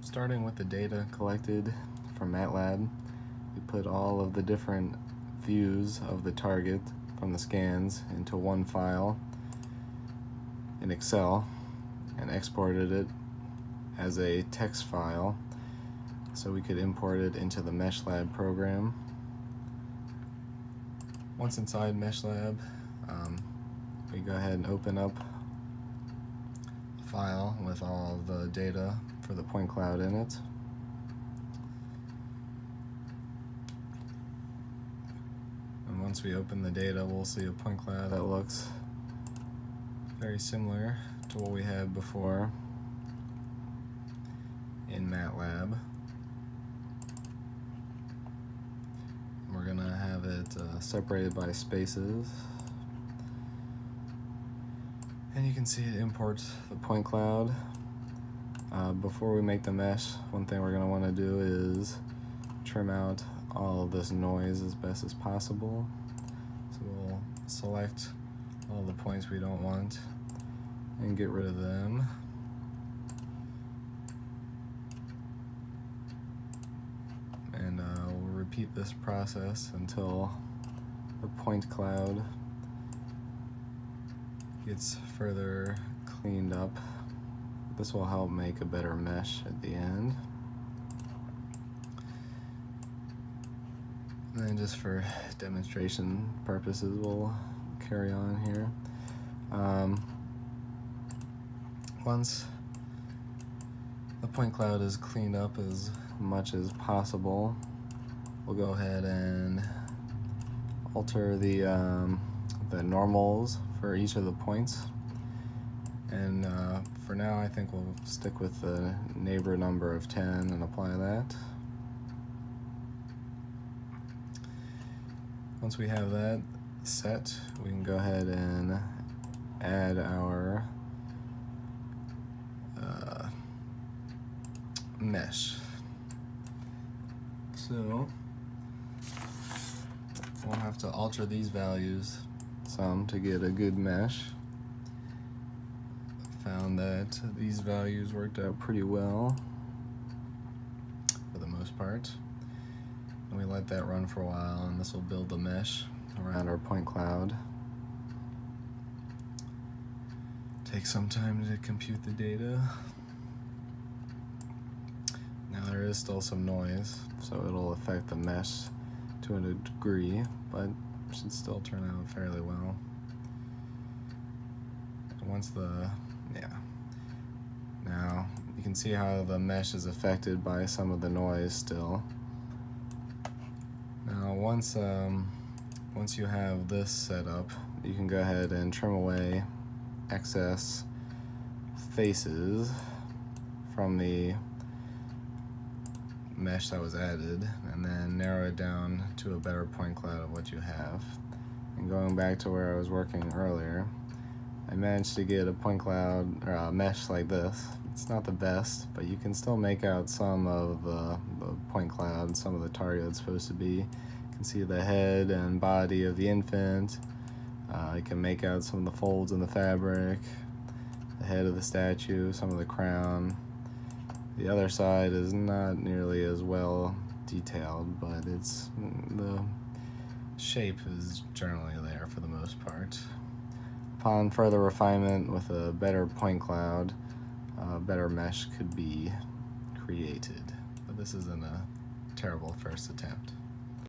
Starting with the data collected from MATLAB, we put all of the different views of the target from the scans into one file in Excel and exported it as a text file so we could import it into the MeshLab program. Once inside MeshLab, we go ahead and open up a file with all the data for the point cloud in it. And once we open the data, we'll see a point cloud that looks very similar to what we had before in MATLAB. We're gonna have it separated by spaces. And you can see it imports the point cloud. Before we make the mesh, one thing we're going to want to do is trim out all of this noise as best as possible. So we'll select all the points we don't want and get rid of them. And we'll repeat this process until the point cloud gets further cleaned up. This will help make a better mesh at the end. And then just for demonstration purposes, we'll carry on here. Once the point cloud is cleaned up as much as possible, we'll go ahead and alter the normals for each of the points. And for now, I think we'll stick with the neighbor number of 10 and apply that. Once we have that set, we can go ahead and add our mesh. So we'll have to alter these values some to get a good mesh. Found that these values worked out pretty well for the most part. And we let that run for a while, and this will build the mesh around our point cloud. Takes some time to compute the data. Now there is still some noise, so it'll affect the mesh to a degree, but it should still turn out fairly well. And once now you can see how the mesh is affected by some of the noise still. Now once you have this set up, you can go ahead and trim away excess faces from the mesh that was added, and then narrow it down to a better point cloud of what you have. And going back to where I was working earlier, I managed to get a point cloud or a mesh like this. It's not the best, but you can still make out some of the point cloud, some of the target it's supposed to be. You can see the head and body of the infant. You can make out some of the folds in the fabric, the head of the statue, some of the crown. The other side is not nearly as well detailed, but the shape is generally there for the most part. Upon further refinement with a better point cloud, a better mesh could be created. But this isn't a terrible first attempt.